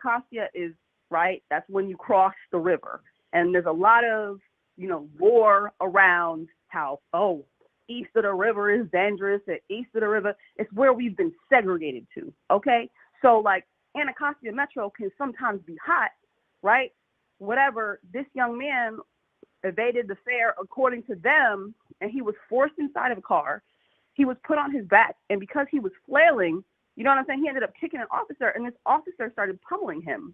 Anacostia is, right, that's when you cross the river. And there's a lot of, lore around how, oh, east of the river is dangerous, and east of the river, it's where we've been segregated to, okay? So, like, Anacostia Metro can sometimes be hot, right? Whatever, this young man evaded the fare according to them, and he was forced inside of a car. He was put on his back, and because he was flailing, you know what I'm saying, he ended up kicking an officer, and this officer started pummeling him.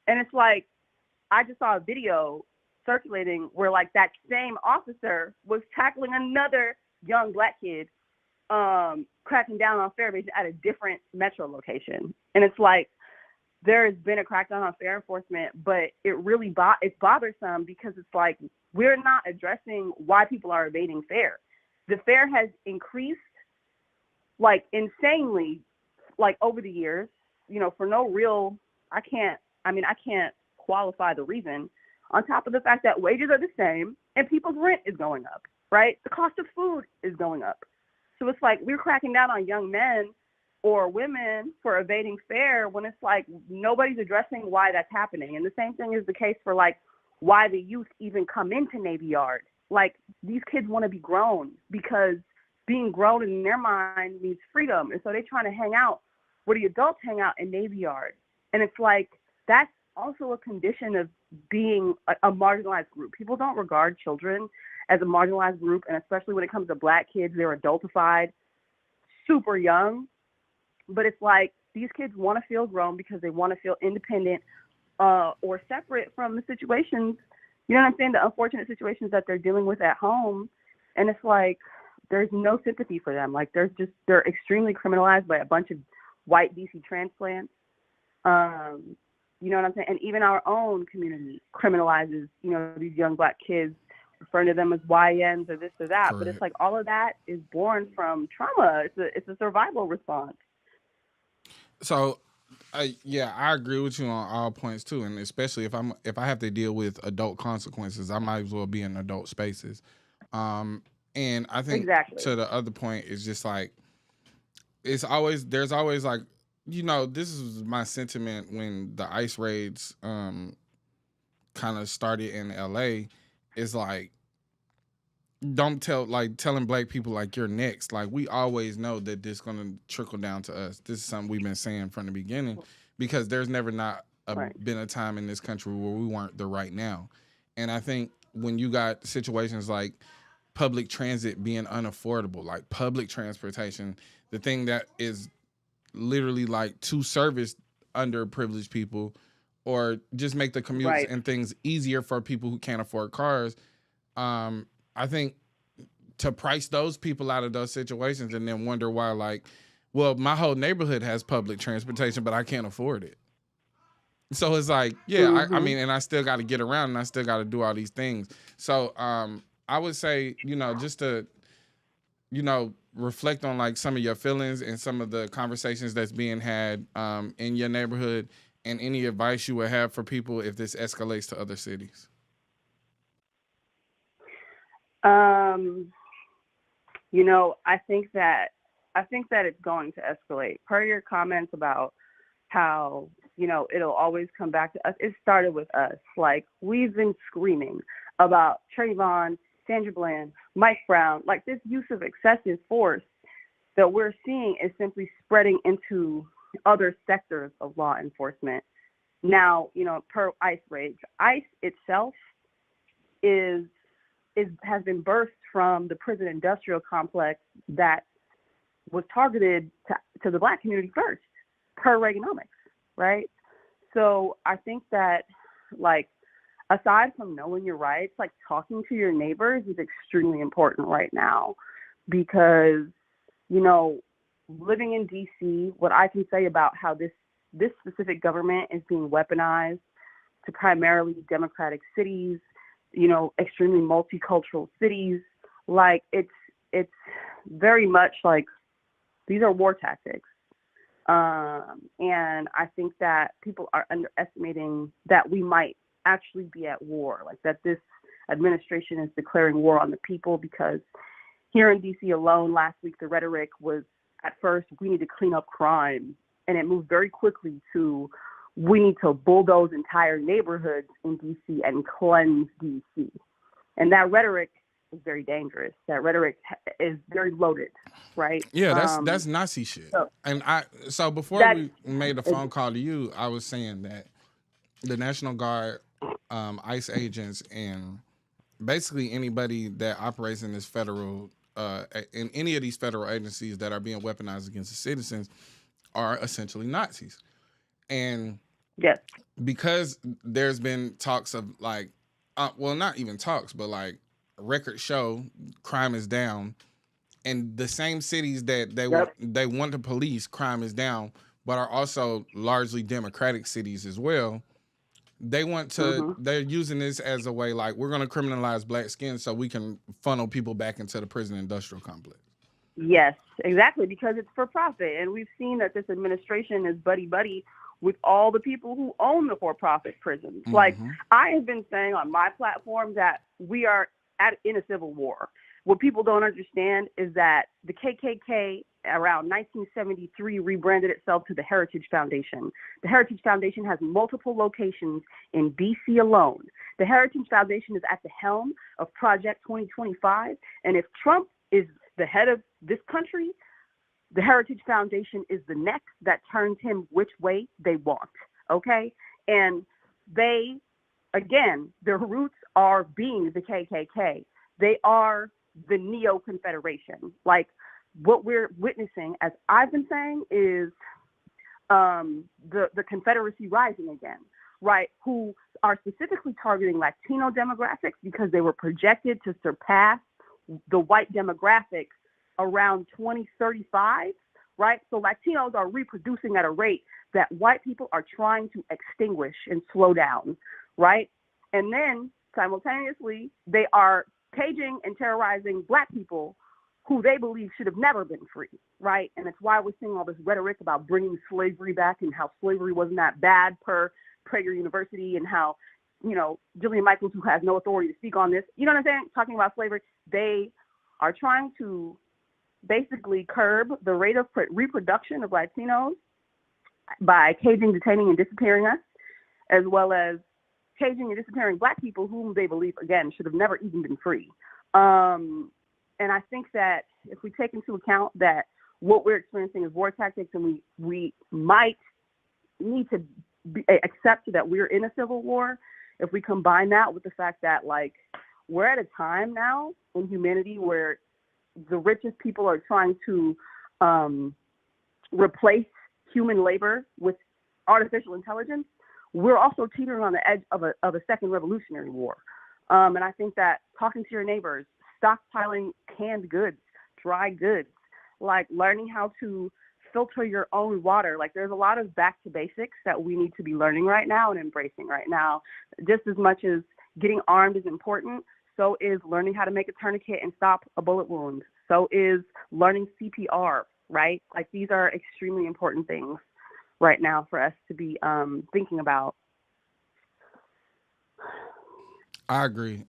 And it's like, I just saw a video circulating where, like, that same officer was tackling another young Black kid, cracking down on fare evasion at a different metro location. And it's like, there has been a crackdown on fare enforcement, but it really it's bothersome because it's like, we're not addressing why people are evading fare. The fare has increased, like, insanely, like, over the years, for no real, I can't qualify the reason, on top of the fact that wages are the same and people's rent is going up, right? The cost of food is going up. So it's like, we're cracking down on young men or women for evading fare when it's like, nobody's addressing why that's happening. And the same thing is the case for, like, why the youth even come into Navy Yard. Like, these kids want to be grown because being grown in their mind means freedom. And so they're trying to hang out where the adults hang out in Navy Yard. And it's like, that's also a condition of being a marginalized group. People don't regard children as a marginalized group, and especially when it comes to Black kids, they're adultified super young. But it's like, these kids want to feel grown because they want to feel independent or separate from the situations, you know what I'm saying, the unfortunate situations that they're dealing with at home. And it's like, there's no sympathy for them. Like, they're extremely criminalized by a bunch of white DC transplants. You know what I'm saying? And even our own community criminalizes, these young Black kids, referring to them as YNs or this or that. Correct. But it's like, all of that is born from trauma. It's a survival response. So, I agree with you on all points too, and especially if I have to deal with adult consequences, I might as well be in adult spaces. And I think exactly. To the other point is just like, there's always like, this is my sentiment when the ICE raids kind of started in LA, is like, telling Black people like, you're next. Like, we always know that this is going to trickle down to us. This is something we've been saying from the beginning, because there's never been a time in this country where we weren't the right now. And I think when you got situations like public transit being unaffordable, like public transportation, the thing that is literally like to service underprivileged people, or just make the commutes and things easier for people who can't afford cars. I think to price those people out of those situations and then wonder why, like, well, my whole neighborhood has public transportation, but I can't afford it. So it's like, I mean, and I still got to get around, and I still got to do all these things. So I would say, just to, reflect on like some of your feelings and some of the conversations that's being had in your neighborhood, and any advice you would have for people if this escalates to other cities. I think that it's going to escalate. Per your comments about how, it'll always come back to us. It started with us. Like, we've been screaming about Trayvon, Sandra Bland, Mike Brown. Like, this use of excessive force that we're seeing is simply spreading into other sectors of law enforcement. Now, per ICE raids, ICE itself has been birthed from the prison industrial complex that was targeted to the Black community first, per Reaganomics, right? So I think that, like, aside from knowing your rights, like, talking to your neighbors is extremely important right now, because, living in DC, what I can say about how this specific government is being weaponized to primarily democratic cities, extremely multicultural cities, like, it's very much like, these are war tactics. And I think that people are underestimating that we might actually be at war, like that this administration is declaring war on the people, because here in DC alone last week, the rhetoric was, at first, we need to clean up crime. And it moved very quickly to, we need to bulldoze entire neighborhoods in DC and cleanse DC. And that rhetoric is very dangerous. That rhetoric is very loaded, right? Yeah, that's Nazi shit. So And so before that we made a is, phone call to you, I was saying that the National Guard, ICE agents, and basically anybody that operates in this federal, in any of these federal agencies that are being weaponized against the citizens are essentially Nazis. And yes. because there's been talks of like, well, not even talks, but like records show crime is down, and the same cities that Yep. they want to police, crime is down, but are also largely democratic cities as well. They want to. Hmm. They're using this as a way, like we're going to criminalize black skin so we can funnel people back into the prison industrial complex. Yes, exactly, because it's for profit. And we've seen that this administration is buddy buddy with all the people who own the for profit prisons. Like, Mm-hmm. I have been saying on my platform that we are in a civil war. What people don't understand is that the KKK around 1973 rebranded itself to the Heritage Foundation. The Heritage Foundation has multiple locations in DC alone. The Heritage Foundation is at the helm of Project 2025. And if Trump is the head of this country, the Heritage Foundation is the neck that turns him which way they want. Okay? And they, again, their roots are being the KKK. They are the Neo Confederation. Like, what we're witnessing, as I've been saying, is the Confederacy rising again, right? Who are specifically targeting Latino demographics because they were projected to surpass the white demographics around 2035, right? So Latinos are reproducing at a rate that white people are trying to extinguish and slow down, right? And then simultaneously, they are caging and terrorizing black people who they believe should have never been free, right? And it's why we're seeing all this rhetoric about bringing slavery back and how slavery wasn't that bad per Prager University, and how, Jillian Michaels, who has no authority to speak on this, you know what I'm saying, talking about slavery, they are trying to basically curb the rate of reproduction of Latinos by caging, detaining, and disappearing us, as well as caging and disappearing black people whom they believe, again, should have never even been free. And I think that if we take into account that what we're experiencing is war tactics, and we might need to accept that we're in a civil war, if we combine that with the fact that, like, we're at a time now in humanity where the richest people are trying to replace human labor with artificial intelligence, we're also teetering on the edge of a second revolutionary war. And I think that talking to your neighbors, stockpiling canned goods, dry goods, like learning how to filter your own water. Like, there's a lot of back to basics that we need to be learning right now and embracing right now. Just as much as getting armed is important, so is learning how to make a tourniquet and stop a bullet wound. So is learning CPR, right? Like, these are extremely important things right now for us to be thinking about. I agree.